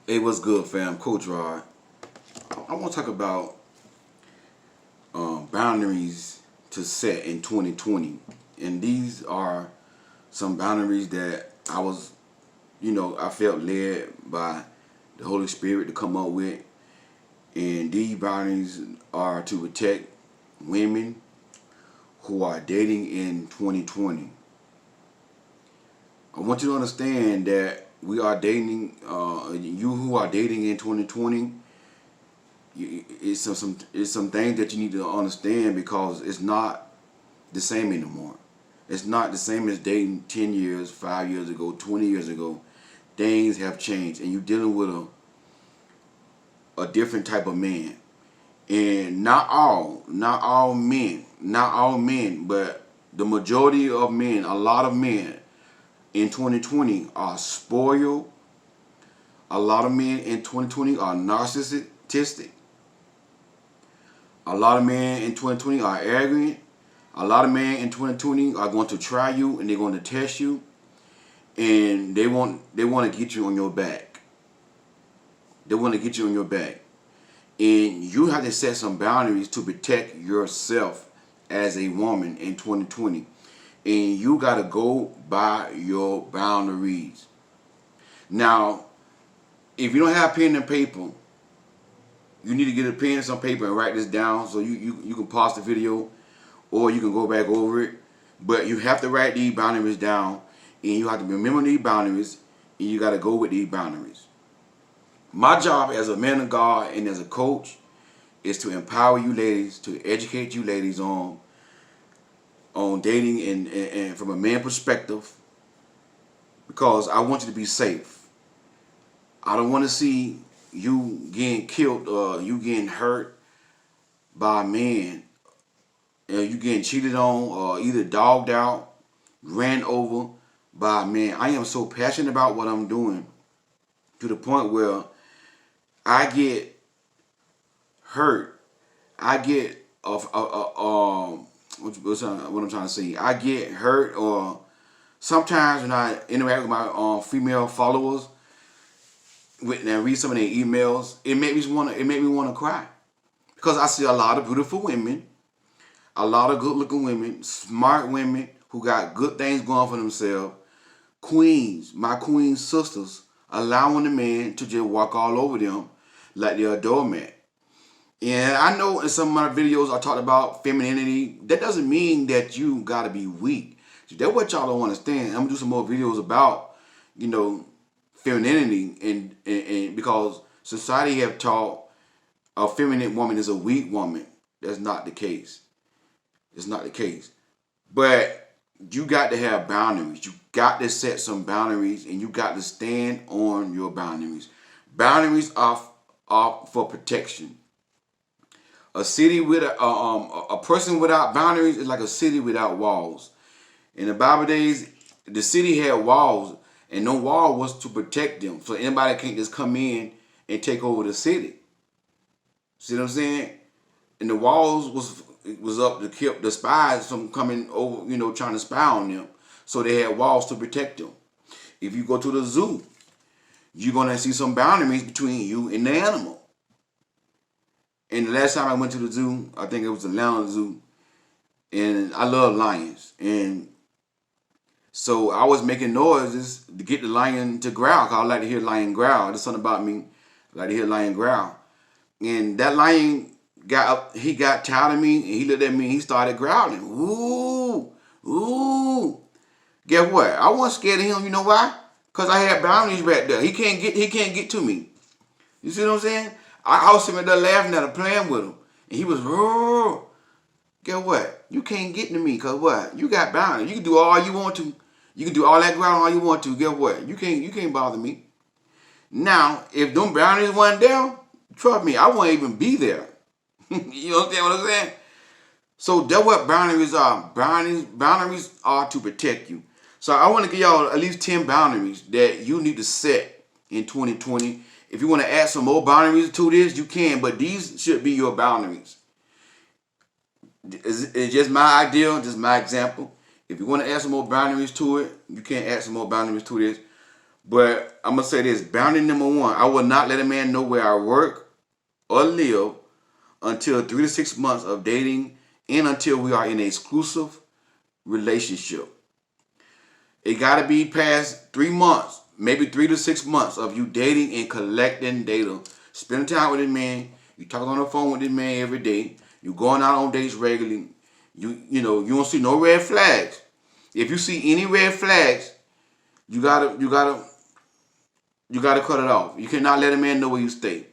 Hey, what's good, fam? Coach Rod. I want to talk about boundaries to set in 2020, and these are some boundaries that I felt led by the Holy Spirit to come up with, and these boundaries are to protect women who are dating in 2020. I want you to understand that we are dating. You who are dating in 2020. It's some things that you need to understand because it's not the same anymore. It's not the same as dating 10 years, 5 years ago, 20 years ago. Things have changed and you're dealing with a different type of man. And not all men, but the majority of men, a lot of men in 2020 are spoiled. A lot of men in 2020 are narcissistic. A lot of men in 2020 are arrogant. A lot of men in 2020 are going to try you and they're going to test you, and they want to get you on your back. They want to get you on your back, and you have to set some boundaries to protect yourself as a woman in 2020, and you got to go by your boundaries. Now, if you don't have pen and paper, you need to get a pen and some paper and write this down so you can pause the video or you can go back over it. But you have to write these boundaries down and you have to remember these boundaries and you got to go with these boundaries. My job as a man of God and as a coach is to empower you ladies, to educate you ladies on dating and from a man perspective, because I want you to be safe. I don't want to see you getting killed or you getting hurt by a man, you getting cheated on or either dogged out, ran over by a man. I am so passionate about what I'm doing to the point where I get hurt. I get what I'm trying to say. I get hurt, or sometimes when I interact with my female followers, and I read some of their emails, it make me want to cry because I see a lot of beautiful women, a lot of good-looking women, smart women who got good things going for themselves, queens, my queen sisters, allowing the man to just walk all over them like they're a doormat. And I know in some of my videos I talked about femininity. That doesn't mean that you gotta be weak. That's what y'all don't understand. I'm gonna do some more videos about, you know, femininity and because society have taught a feminine woman is a weak woman. That's not the case. It's not the case. But you got to have boundaries. You got to set some boundaries and you got to stand on your boundaries. Boundaries are for protection. A city with a person without boundaries is like a city without walls. In the Bible days, the city had walls, and no wall was to protect them, so anybody can't just come in and take over the city. See what I'm saying? And the walls was up to keep the spies from coming over, trying to spy on them. So they had walls to protect them. If you go to the zoo, you're gonna see some boundaries between you and the animal. And the last time I went to the zoo, I think it was the Atlanta Zoo, and I love lions. And so I was making noises to get the lion to growl, because I like to hear lion growl. There's something about me, I like to hear lion growl. And that lion got up, he got tired of me, and he looked at me and he started growling. Ooh, ooh. Guess what? I wasn't scared of him, you know why? Because I had boundaries back there. He can't get to me. You see what I'm saying? I was sitting there laughing at him, playing with him. And he was, roar. Guess what? You can't get to me because what? You got boundaries. You can do all you want to. You can do all that growling all you want to. Guess what? You can't bother me. Now, if them boundaries weren't there, trust me, I wouldn't even be there. You understand what I'm saying? So that's what boundaries are. Boundaries are to protect you. So I want to give y'all at least 10 boundaries that you need to set in 2020. If you want to add some more boundaries to this, you can, but these should be your boundaries. It's just my idea, just my example. If you want to add some more boundaries to it, you can add some more boundaries to this. But I'm gonna say this: boundary number one, I will not let a man know where I work or live until 3 to 6 months of dating and until we are in an exclusive relationship. It gotta be past 3 months, maybe 3 to 6 months of you dating and collecting data. Spending time with this man, you talking on the phone with this man every day, you going out on dates regularly, you don't see no red flags. If you see any red flags, you gotta cut it off. You cannot let a man know where you stay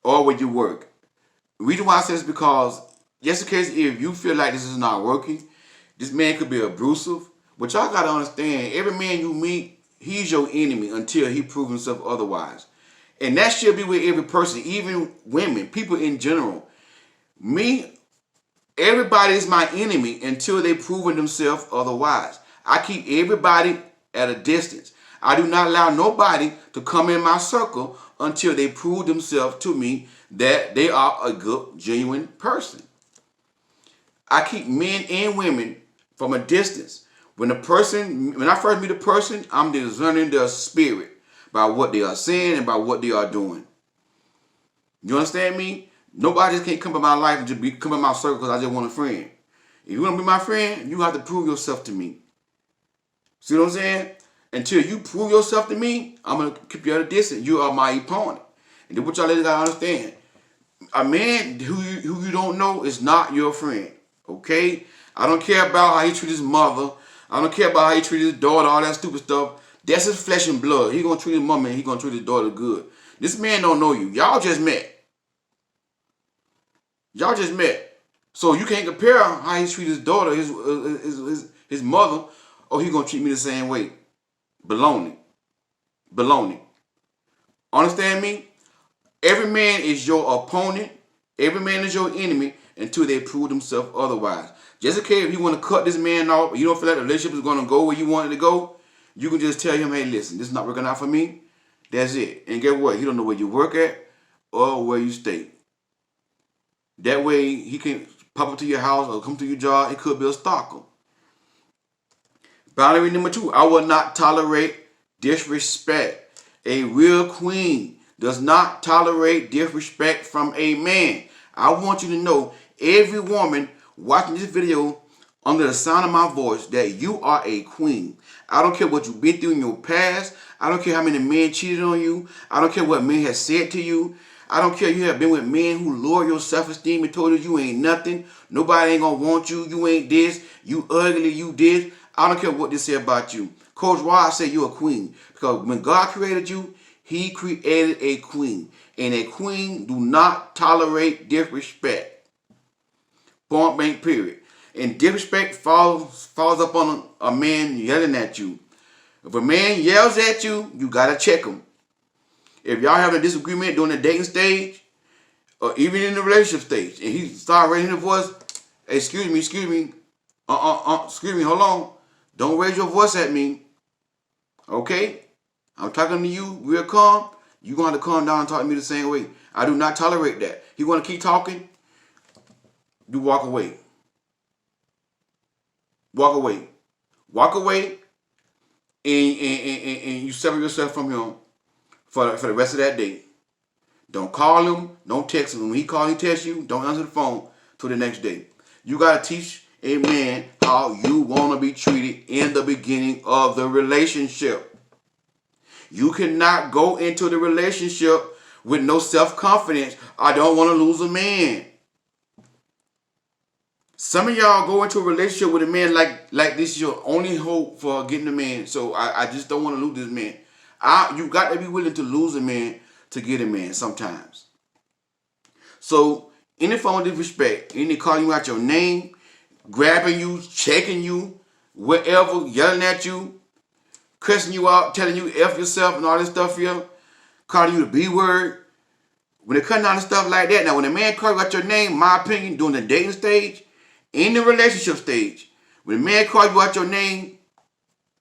or where you work. The reason why I say this is because just in case if you feel like this is not working, this man could be abusive. But y'all gotta understand, every man you meet, he's your enemy until he proves himself otherwise. And that should be with every person, even women, people in general. Me, everybody is my enemy until they proven themselves otherwise. I keep everybody at a distance. I do not allow nobody to come in my circle until they prove themselves to me that they are a good, genuine person. I keep men and women from a distance. When I first meet a person, I'm discerning their spirit by what they are saying and by what they are doing. You understand me? Nobody just can't come in my life and just come in my circle because I just want a friend. If you want to be my friend, you have to prove yourself to me. See what I'm saying? Until you prove yourself to me, I'm going to keep you at a distance. You are my opponent. And then what y'all ladies got to understand, a man who you don't know is not your friend. Okay? I don't care about how he treats his mother. I don't care about how he treats his daughter, all that stupid stuff. That's his flesh and blood. He going to treat his mama and he going to treat his daughter good. This man don't know you. Y'all just met. Y'all just met. So you can't compare how he treats his daughter, his mother, or he going to treat me the same way. Baloney. Baloney. Understand me? Every man is your opponent. Every man is your enemy until they prove themselves otherwise. Just in case if you want to cut this man off, you don't feel like the relationship is going to go where you want it to go, you can just tell him, hey, listen, this is not working out for me. That's it. And guess what? He don't know where you work at or where you stay. That way he can pop up to your house or come to your job. He could be a stalker. Boundary number two, I will not tolerate disrespect. A real queen does not tolerate disrespect from a man. I want you to know, every woman watching this video under the sound of my voice, that you are a queen. I don't care what you've been through in your past. I don't care how many men cheated on you. I don't care what men have said to you. I don't care you have been with men who lowered your self-esteem and told you ain't nothing. Nobody ain't gonna want you. You ain't this. You ugly. You this. I don't care what they say about you. Coach Ross said you're a queen. Because when God created you, he created a queen. And a queen do not tolerate disrespect. Point blank period. And disrespect falls up on a man yelling at you. If a man yells at you, you gotta check him. If y'all have a disagreement during the dating stage, or even in the relationship stage, and he start raising his voice, hey, excuse me, excuse me, hold on. Don't raise your voice at me. Okay? I'm talking to you real calm. You're going to calm down and talk to me the same way. I do not tolerate that. You want to keep talking? You walk away. Walk away. Walk away and you sever yourself from him for the rest of that day. Don't call him. Don't text him. When he calls, he texts you. Don't answer the phone till the next day. You got to teach a man how you want to be treated in the beginning of the relationship. You cannot go into the relationship with no self-confidence. I don't want to lose a man. Some of y'all go into a relationship with a man like this is your only hope for getting a man. So I just don't want to lose this man. You got to be willing to lose a man to get a man sometimes. So any form of disrespect, any calling you out your name, grabbing you, checking you, whatever, yelling at you, cussing you out, telling you F yourself and all this stuff here, calling you the B word. When it comes down to stuff like that, now when a man calls you out your name, my opinion, during the dating stage, in the relationship stage, when a man calls you out your name,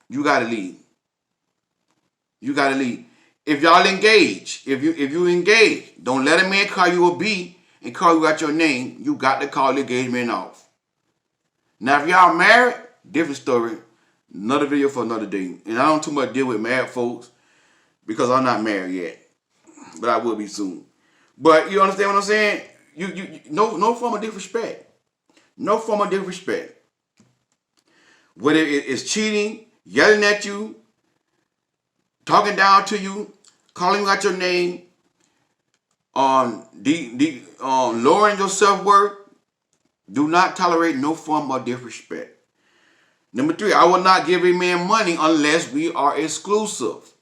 you gotta leave. You gotta leave. If y'all engage, if you engage, don't let a man call you a B and call you out your name. You got to call the engagement off. Now, if y'all married, different story. Another video for another day. And I don't too much deal with married folks because I'm not married yet. But I will be soon. But you understand what I'm saying? No form of disrespect. No form of disrespect. Whether it's cheating, yelling at you, talking down to you, calling you out your name, lowering your self-worth, do not tolerate no form of disrespect. Number 3, I will not give a man money unless we are exclusive.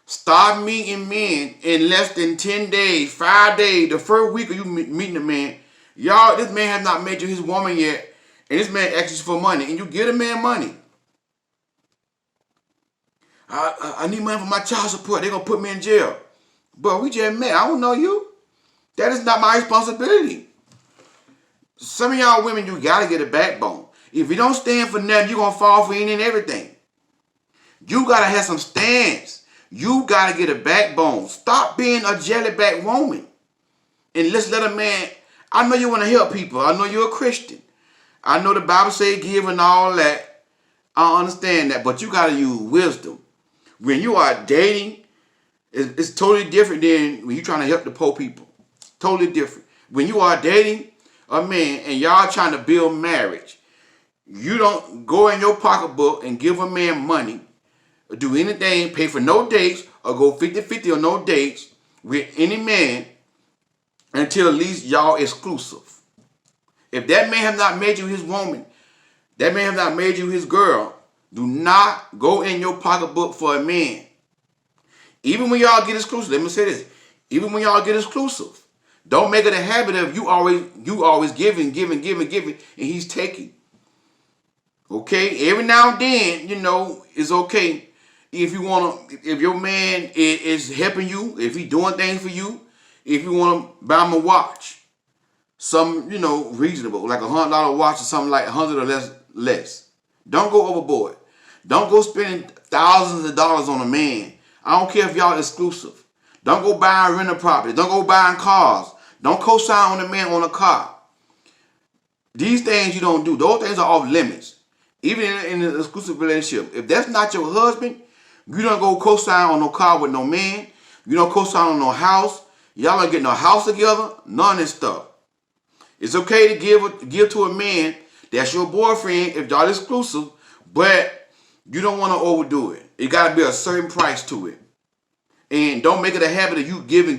Stop meeting men in less than 10 days, 5 days, the first week of you meeting a man. Y'all, this man has not made you his woman yet, and this man asks you for money, and you give a man money. I need money for my child support. They're going to put me in jail. But we just met. I don't know you. That is not my responsibility. Some of y'all women, you got to get a backbone. If you don't stand for nothing, you're going to fall for any and everything. You got to have some stance. You got to get a backbone. Stop being a jellyback woman. And let's let a man, I know you want to help people. I know you're a Christian. I know the Bible says give and all that. I understand that. But you got to use wisdom. When you are dating, it's totally different than when you're trying to help the poor people. Totally different. When you are dating a man and y'all trying to build marriage, you don't go in your pocketbook and give a man money or do anything, pay for no dates or go 50-50 on no dates with any man until at least y'all exclusive. If that man have not made you his woman, that man have not made you his girl, do not go in your pocketbook for a man. Even when y'all get exclusive, let me say this. Even when y'all get exclusive, don't make it a habit of you always giving, and he's taking. Okay? Every now and then, it's okay. If your man is helping you, if he's doing things for you, if you want to buy him a watch, some, reasonable, like $100 watch or something like 100 or less. Don't go overboard. Don't go spending thousands of dollars on a man. I don't care if y'all exclusive. Don't go buying rental property. Don't go buying cars. Don't co-sign on a man on a car. These things you don't do. Those things are off limits. Even in an exclusive relationship. If that's not your husband, you don't go co-sign on no car with no man. You don't co-sign on no house. Y'all don't get no house together. None of this stuff. It's okay to give to a man that's your boyfriend if y'all exclusive, but you don't want to overdo it. It got to be a certain price to it. And don't make it a habit of you giving.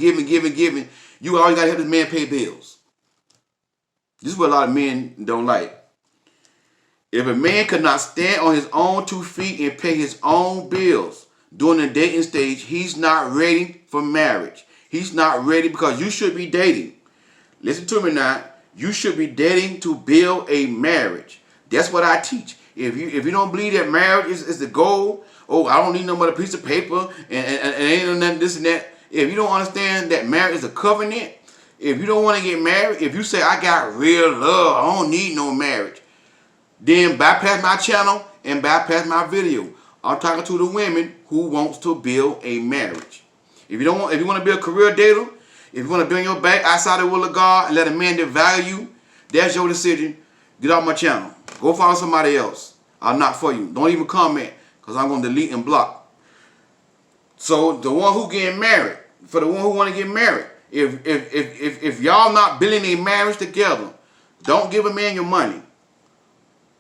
You always got to help this man pay bills. This is what a lot of men don't like. If a man could not stand on his own 2 feet and pay his own bills during the dating stage, he's not ready for marriage. He's not ready because you should be dating. Listen to me now. You should be dating to build a marriage. That's what I teach. If you don't believe that marriage is the goal, I don't need no more piece of paper and ain't nothing this and that. If you don't understand that marriage is a covenant, if you don't want to get married, if you say I got real love, I don't need no marriage, then bypass my channel and bypass my video. I'm talking to the women who wants to build a marriage. If you want to be a career dater, if you want to bring your back outside the will of God and let a man devalue you, that's your decision. Get off my channel. Go follow somebody else. I'm not for you. Don't even comment because I'm going to delete and block. So the one who getting married, for the one who want to get married, if y'all not building a marriage together, don't give a man your money.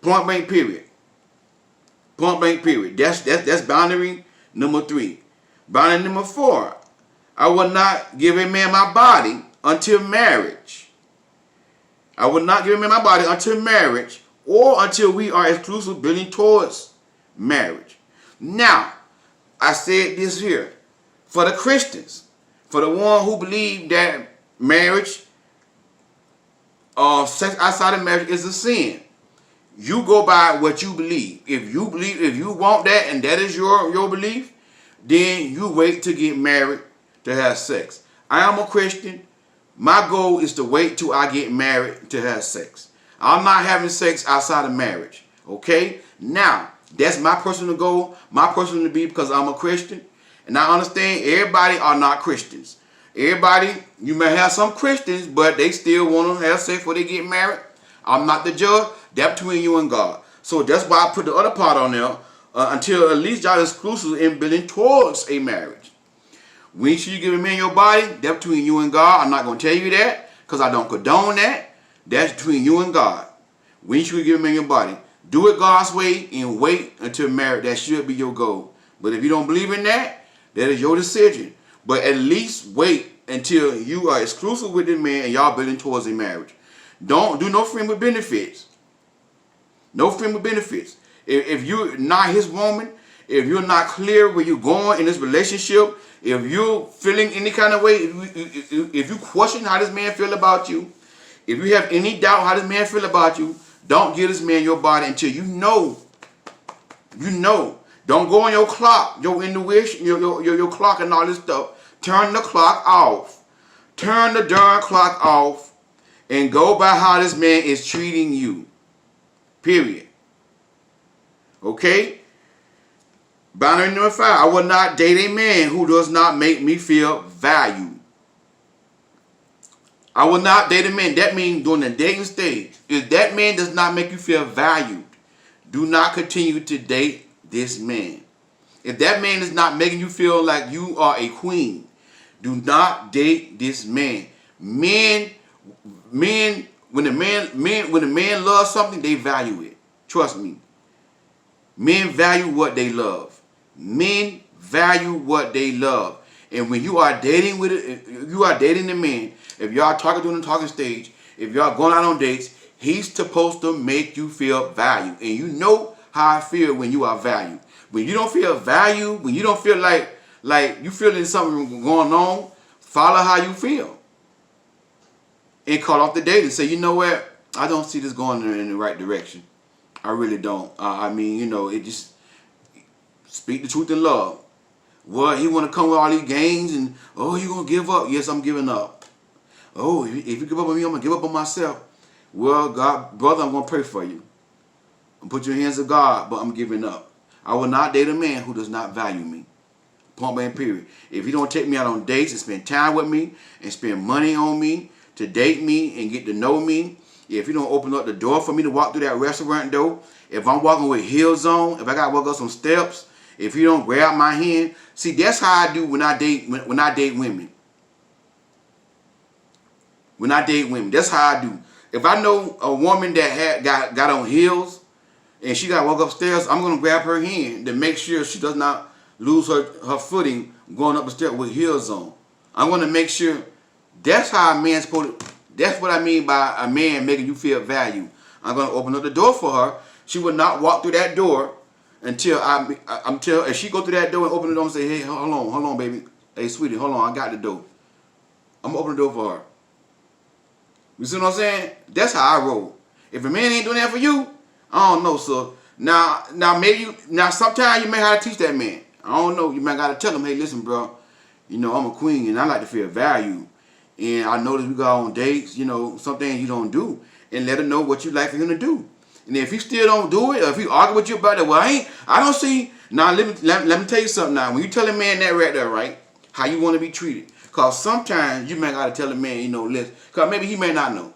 Point blank period. Point blank period. That's boundary number 3. Boundary number 4. I will not give a man my body until marriage. I will not give a man my body until marriage or until we are exclusive building towards marriage. Now, I said this here. For the Christians, for the one who believe that marriage or sex outside of marriage is a sin, you go by what you believe. If you want that and that is your belief, then you wait to get married to have sex. I am a Christian. My goal is to wait till I get married to have sex. I'm not having sex outside of marriage. Okay? Now, that's my personal goal, my personal belief because I'm a Christian. And I understand everybody are not Christians. Everybody, you may have some Christians, but they still want to have sex before they get married. I'm not the judge. That's between you and God. So that's why I put the other part on there. until at least y'all exclusive in building towards a marriage. When should you give a man your body? That's between you and God. I'm not going to tell you that because I don't condone that. That's between you and God. When should you give a man your body? Do it God's way and wait until marriage. That should be your goal. But if you don't believe in that, that is your decision. But at least wait until you are exclusive with the man and y'all building towards a marriage. Don't do no friend with benefits. No friend with benefits. If you're not his woman, if you're not clear where you're going in this relationship, if you're feeling any kind of way, if you question how this man feel about you, if you have any doubt how this man feel about you, don't give this man your body until you know. You know. Don't go on your clock, your intuition, your clock and all this stuff. Turn the clock off. Turn the darn clock off and go by how this man is treating you. Period. Okay? Boundary number 5. I will not date a man who does not make me feel valued. I will not date a man. That means during the dating stage. If that man does not make you feel valued, do not continue to date this man. If that man is not making you feel like you are a queen, do not date this man. When a man loves something, they value it. Trust me. Men value what they love. Men value what they love. And when you are dating the man, if y'all talking during the talking stage, if y'all going out on dates, he's supposed to make you feel valued. And you know how I feel when you are valued. When you don't feel valued, when you don't feel like you feel there's something going on, follow how you feel. And cut off the date and say, you know what? I don't see this going in the right direction. I really don't. I mean, you know, it just speak the truth in love. Well, he want to come with all these games and, oh, you going to give up? Yes, I'm giving up. Oh, if you give up on me, I'm going to give up on myself. Well, God, brother, I'm going to pray for you. Put your hands to God, but I'm giving up. I will not date a man who does not value me. Point blank period. If you don't take me out on dates and spend time with me and spend money on me to date me and get to know me, if you don't open up the door for me to walk through that restaurant door, if I'm walking with heels on, if I got to walk up some steps, if you don't grab my hand, see, that's how I do when I date women. When I date women, that's how I do. If I know a woman that got on heels and she got to walk upstairs, I'm going to grab her hand to make sure she does not lose her footing going up the stairs with heels on. I'm going to make sure. That's how a man's supposed to. That's what I mean by a man making you feel valued. I'm going to open up the door for her. She will not walk through that door until if she go through that door and open the door and say, hey, hold on, baby. Hey, sweetie, hold on, I got the door. I'm going to open the door for her. You see what I'm saying? That's how I roll. If a man ain't doing that for you, I don't know, sir. Now sometimes you may have to teach that man. I don't know. You might got to tell him, hey, listen, bro, you know, I'm a queen and I like to feel valued. And I notice we go on dates, you know, some things you don't do. And let him know what you like for him to do. And if he still don't do it, or if he argue with you about it, well, I don't see. Now, let me tell you something now. When you tell a man that right there, right, how you want to be treated. Because sometimes you may got to tell a man, you know, listen. Because maybe he may not know.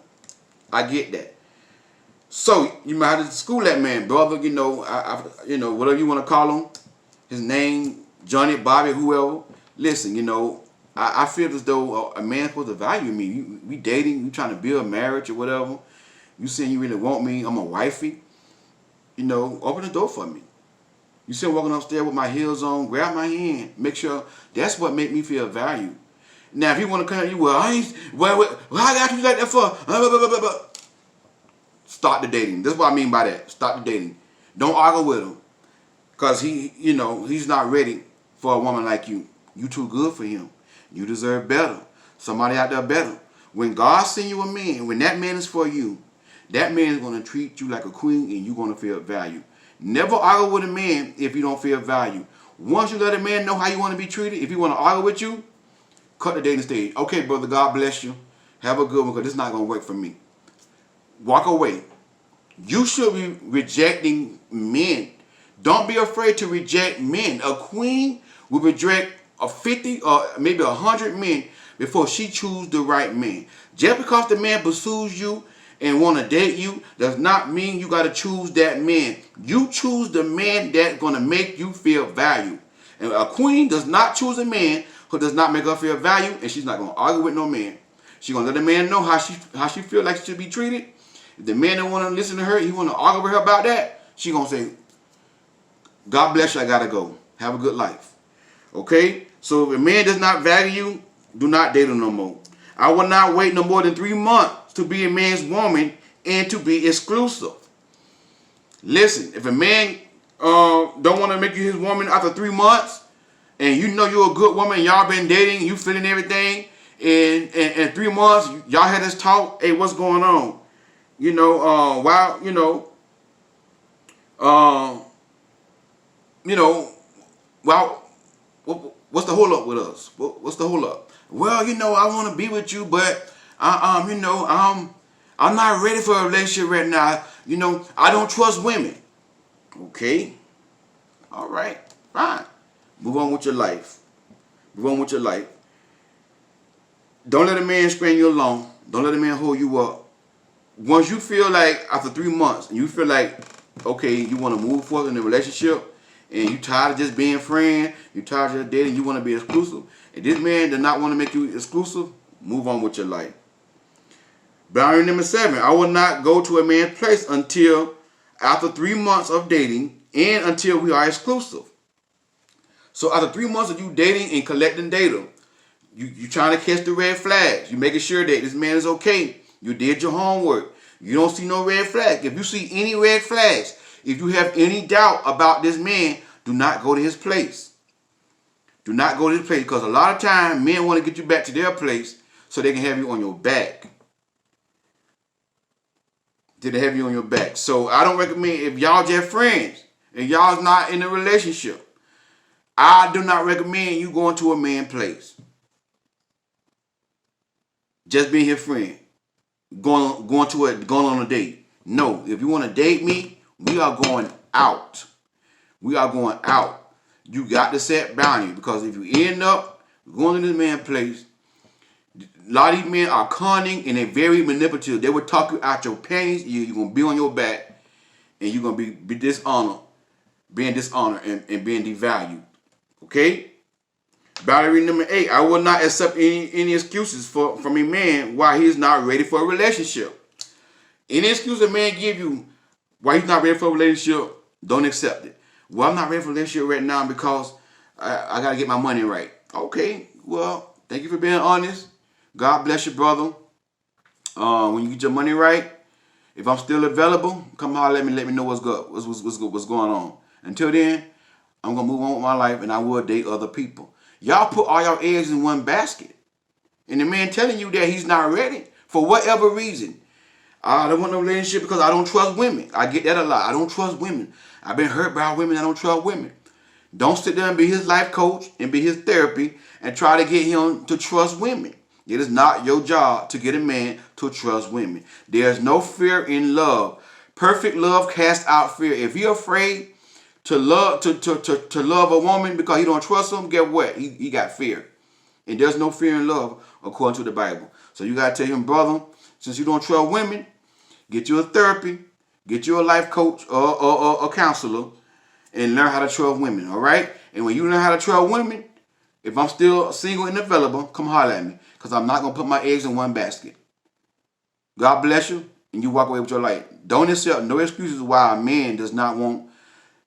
I get that. So you might have to school that man, brother, you know, you know, whatever you want to call him. His name, Johnny, Bobby, whoever. Listen, you know, I feel as though a man's supposed to value me. We dating, you trying to build a marriage or whatever. You saying you really want me, I'm a wifey. You know, open the door for me. You see walking upstairs with my heels on, grab my hand, make sure that's what make me feel valued. Now, if you want to come at you, well, I got you like that for? Start the dating. That's what I mean by that. Start the dating. Don't argue with him. Because you know, he's not ready for a woman like you. You too good for him. You deserve better. Somebody out there better. When God send you a man, when that man is for you, that man is going to treat you like a queen and you're going to feel valued. Never argue with a man if you don't feel valued. Once you let a man know how you want to be treated, if he want to argue with you, cut the dating stage. Okay, brother, God bless you. Have a good one because this is not going to work for me. Walk away. You should be rejecting men. Don't be afraid to reject men. A queen will reject 50 or maybe 100 men before she chooses the right man. Just because the man pursues you and want to date you does not mean you got to choose that man. You choose the man that's going to make you feel valued. And a queen does not choose a man who does not make her feel valued, and she's not going to argue with no man. She's going to let the man know how she feel like she should be treated. If the man don't want to listen to her, he want to argue with her about that, she going to say, God bless you, I got to go. Have a good life. Okay? So if a man does not value you, do not date him no more. I will not wait no more than 3 months to be a man's woman and to be exclusive. Listen, if a man don't want to make you his woman after 3 months, and you know you're a good woman, y'all been dating, you feeling everything, and in 3 months, y'all had this talk, hey, what's going on? You know, what's the hold up with us? What's the hold up? Well, I want to be with you, but I'm not ready for a relationship right now. I don't trust women. Okay, all right, fine. Move on with your life. Move on with your life. Don't let a man string you along. Don't let a man hold you up. Once you feel like after 3 months, and you feel like, okay, you want to move forward in a relationship, and you tired of just being friends, you tired of just dating, you want to be exclusive, and this man does not want to make you exclusive, move on with your life. Boundary number 7, I will not go to a man's place until after 3 months of dating and until we are exclusive. So after 3 months of you dating and collecting data, you trying to catch the red flags. You making sure that this man is okay. You did your homework. You don't see no red flag. If you see any red flags, if you have any doubt about this man, do not go to his place. Do not go to his place, because a lot of times men want to get you back to their place so they can have you on your back. Did they have you on your back? So I don't recommend, if y'all just friends and y'all's not in a relationship, I do not recommend you going to a man's place. Just being his friend. Going on a date. No, if you want to date me, we are going out. We are going out. You got to set boundaries, because if you end up going to this man's place, a lot of these men are cunning and they're very manipulative. They will talk you out your panties. You're going to be on your back, and you're going to be dishonored, being dishonored and being devalued. Okay? Boundary number 8, I will not accept any excuses from a man why he is not ready for a relationship. Any excuse a man give you why he's not ready for a relationship, don't accept it. Well, I'm not ready for a relationship right now because I got to get my money right. Okay, well, thank you for being honest. God bless you, brother. When you get your money right, if I'm still available, come holler at me, let me know what's good, what's going on. Until then, I'm going to move on with my life, and I will date other people. Y'all put all your eggs in one basket. And the man telling you that he's not ready for whatever reason. I don't want no relationship because I don't trust women. I get that a lot. I don't trust women. I've been hurt by women. I don't trust women. Don't sit there and be his life coach and be his therapy and try to get him to trust women. It is not your job to get a man to trust women. There's no fear in love. Perfect love casts out fear. If you're afraid to love a woman because he don't trust them, get what? He got fear. And there's no fear in love according to the Bible. So you got to tell him, brother, since you don't trust women, get you a therapy, get you a life coach or a counselor, and learn how to trust women, all right? And when you learn how to trust women, if I'm still single and available, come holler at me, because I'm not going to put my eggs in one basket. God bless you, and you walk away with your life. Don't accept no excuses why a man does not want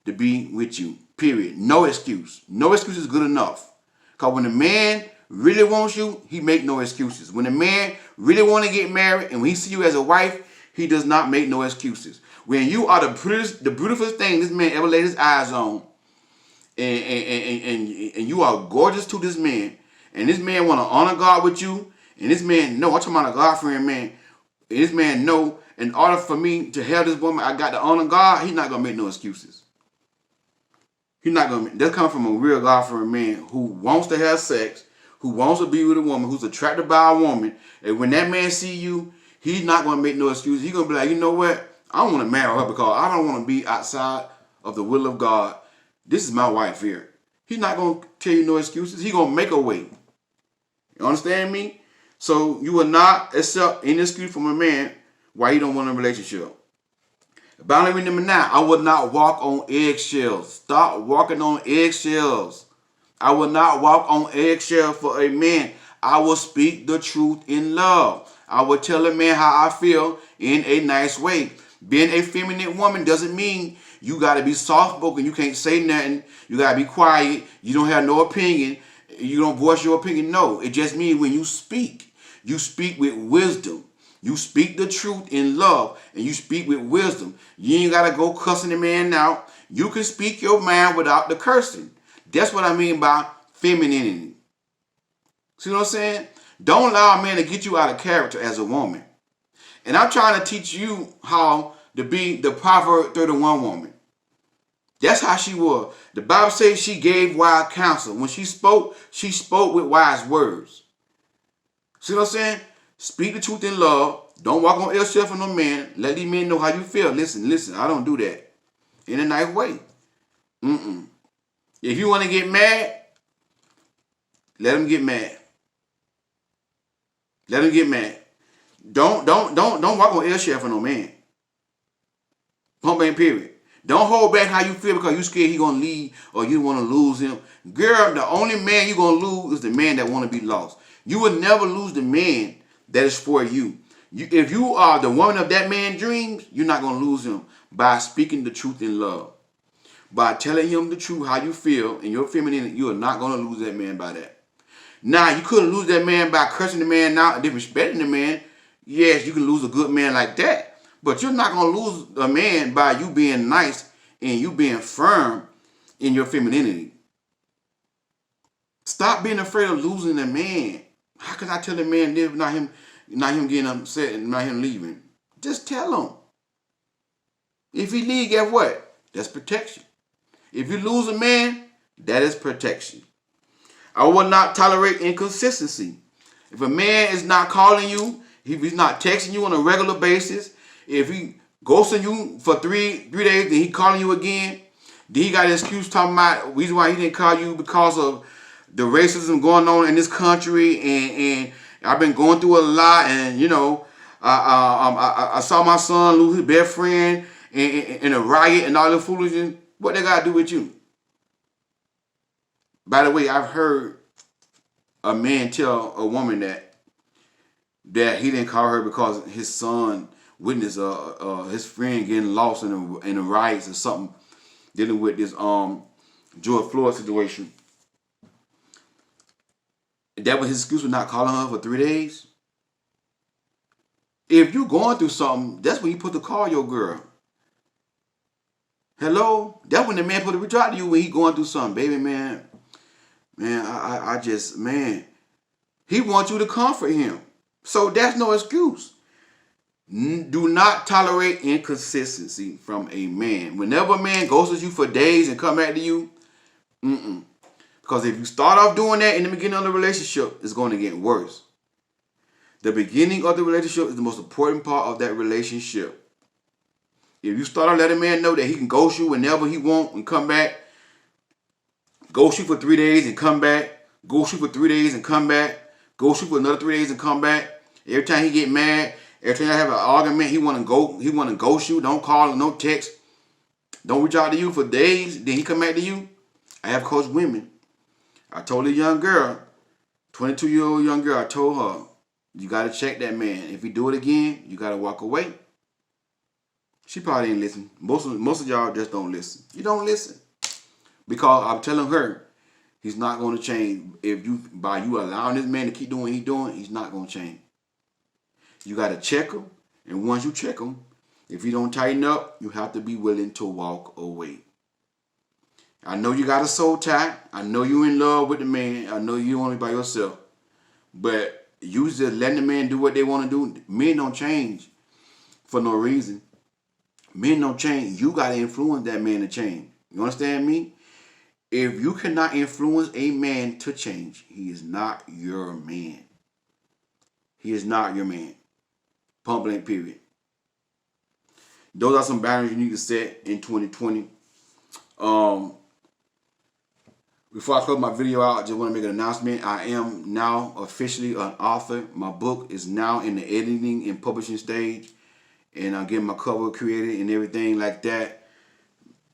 to be with you, period. No excuse. No excuse is good enough. Because when a man really wants you, he make no excuses. When a man really want to get married and when he see you as a wife, he does not make no excuses. When you are the beautiful thing this man ever laid his eyes on, and you are gorgeous to this man, and this man want to honor God with you, and this man know, I'm talking about a God-fearing man, and this man know, in order for me to have this woman, I got to honor God, he's not going to make no excuses. He's not going to. That's coming from a real God-fearing man who wants to have sex, who wants to be with a woman, who's attracted by a woman. And when that man see you, he's not going to make no excuses. He's going to be like, you know what? I don't want to marry her because I don't want to be outside of the will of God. This is my wife here. He's not going to tell you no excuses. He's going to make a way. You understand me? So you will not accept any excuse from a man Why you don't want a relationship? Boundary number 9, I will not walk on eggshells. Stop walking on eggshells. I will not walk on eggshells for a man. I will speak the truth in love. I will tell a man how I feel in a nice way. Being a feminine woman doesn't mean you got to be soft spoken. You can't say nothing. You got to be quiet. You don't have no opinion. You don't voice your opinion. No, it just means when you speak with wisdom. You speak the truth in love, and you speak with wisdom. You ain't got to go cussing the man out. You can speak your mind without the cursing. That's what I mean by femininity. See what I'm saying? Don't allow a man to get you out of character as a woman. And I'm trying to teach you how to be the Proverb 31 woman. That's how she was. The Bible says she gave wise counsel. When she spoke with wise words. See what I'm saying? Speak the truth in love. Don't walk on yourself for no man. Let these men know how you feel. Listen, I don't do that. In a nice way. If you want to get mad, let them get mad. Let them get mad. Don't walk on airshell for no man. Point blank period. Don't hold back how you feel because you scared he gonna leave or you want to lose him. Girl, the only man you gonna lose is the man that want to be lost. You will never lose the man that is for you. If you are the woman of that man's dreams, you're not gonna lose him by speaking the truth in love. By telling him the truth, how you feel, and your femininity, you are not gonna lose that man by that. Now, you couldn't lose that man by cursing the man out and disrespecting the man. Yes, you can lose a good man like that. But you're not going to lose a man by you being nice and you being firm in your femininity. Stop being afraid of losing a man. How can I tell a man this, not him getting upset and not him leaving? Just tell him. If he leave, guess what? That's protection. If you lose a man, that is protection. I will not tolerate inconsistency. If a man is not calling you, if he's not texting you on a regular basis, if he ghosting you for three days, then he calling you again, then he got an excuse talking about the reason why he didn't call you because of the racism going on in this country, and I've been going through a lot, and you know, I saw my son lose his best friend in a riot and all the foolishness. What they got to do with you? By the way, I've heard a man tell a woman that he didn't call her because his son witnessed his friend getting lost in the riots or something dealing with this George Floyd situation. That was his excuse for not calling her for 3 days. If you're going through something, that's when you put to call your girl. Hello? That's when the man put to reach out to you when he going through something. Baby, man, I just, man, he wants you to comfort him. So that's no excuse. Do not tolerate inconsistency from a man. Whenever a man ghosts you for days and come back to you, because if you start off doing that in the beginning of the relationship, it's going to get worse. The beginning of the relationship is the most important part of that relationship. If you start off letting a man know that he can ghost you whenever he wants and come back, ghost you for 3 days and come back, ghost you for 3 days and come back, ghost you for another 3 days and come back. Every time he get mad, every time I have an argument, he want to ghost you. Don't call, no text. Don't reach out to you for days. Then he come back to you. I have coached women. I told a young girl, 22-year-old young girl, I told her, you got to check that man. If he do it again, you got to walk away. She probably ain't listen. Most of y'all just don't listen. You don't listen. Because I'm telling her, he's not going to change. By you allowing this man to keep doing what he's doing, he's not going to change. You got to check him. And once you check him, if you don't tighten up, you have to be willing to walk away. I know you got a soul tie. I know you in love with the man. I know you only by yourself. But you just letting the man do what they want to do. Men don't change for no reason. Men don't change. You got to influence that man to change. You understand me? If you cannot influence a man to change, he is not your man. He is not your man. Point blank period. Those are some boundaries you need to set in 2020. Before I close my video out, I just want to make an announcement. I am now officially an author. My book is now in the editing and publishing stage. and I'm getting my cover created and everything like that.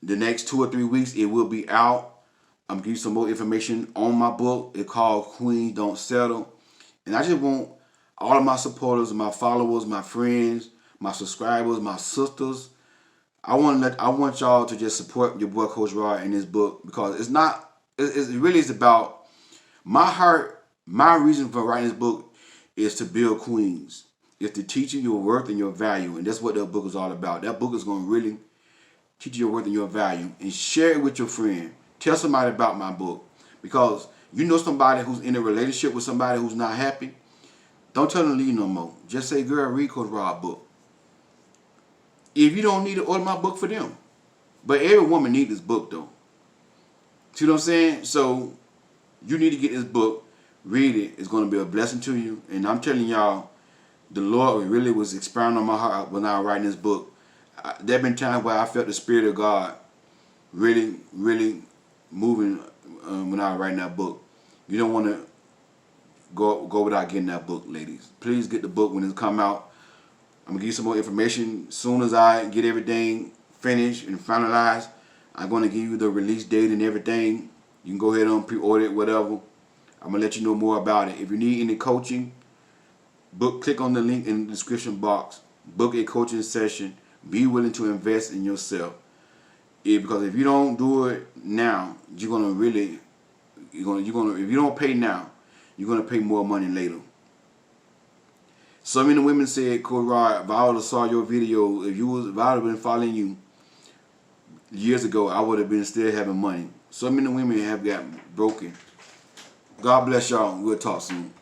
The next 2 or 3 weeks, it will be out. I'm gonna give you some more information on my book. It's called Queens Don't Settle. And I just want all of my supporters, my followers, my friends, my subscribers, my sisters. I want y'all to just support your boy Coach Rod in this book, because it's not. It really is about my heart. My reason for writing this book is to build queens. It's to teach you your worth and your value, and that's what that book is all about. That book is going to really teach you your worth and your value, and share it with your friend. Tell somebody about my book, because you know somebody who's in a relationship with somebody who's not happy. Don't tell them to leave no more. Just say, girl, read Coach Rod book. If you don't need to, order my book for them. But every woman needs this book, though. See what I'm saying? So you need to get this book, read it. It's going to be a blessing to you. And I'm telling y'all, the Lord really was expounding on my heart when I was writing this book. There have been times where I felt the Spirit of God really, really moving when I was writing that book. You don't want to go without getting that book, ladies. Please get the book when it come out. I'm going to give you some more information. As soon as I get everything finished and finalized, I'm going to give you the release date and everything. You can go ahead and pre-order it, whatever. I'm going to let you know more about it. If you need any coaching, click on the link in the description box. Book a coaching session. Be willing to invest in yourself. Because if you don't do it now, if you don't pay now, you're going to pay more money later. So many women said, Coach Rod, if I would have saw your video, if I would have been following you years ago, I would have been still having money. So many women have gotten broken. God bless y'all. We'll talk soon.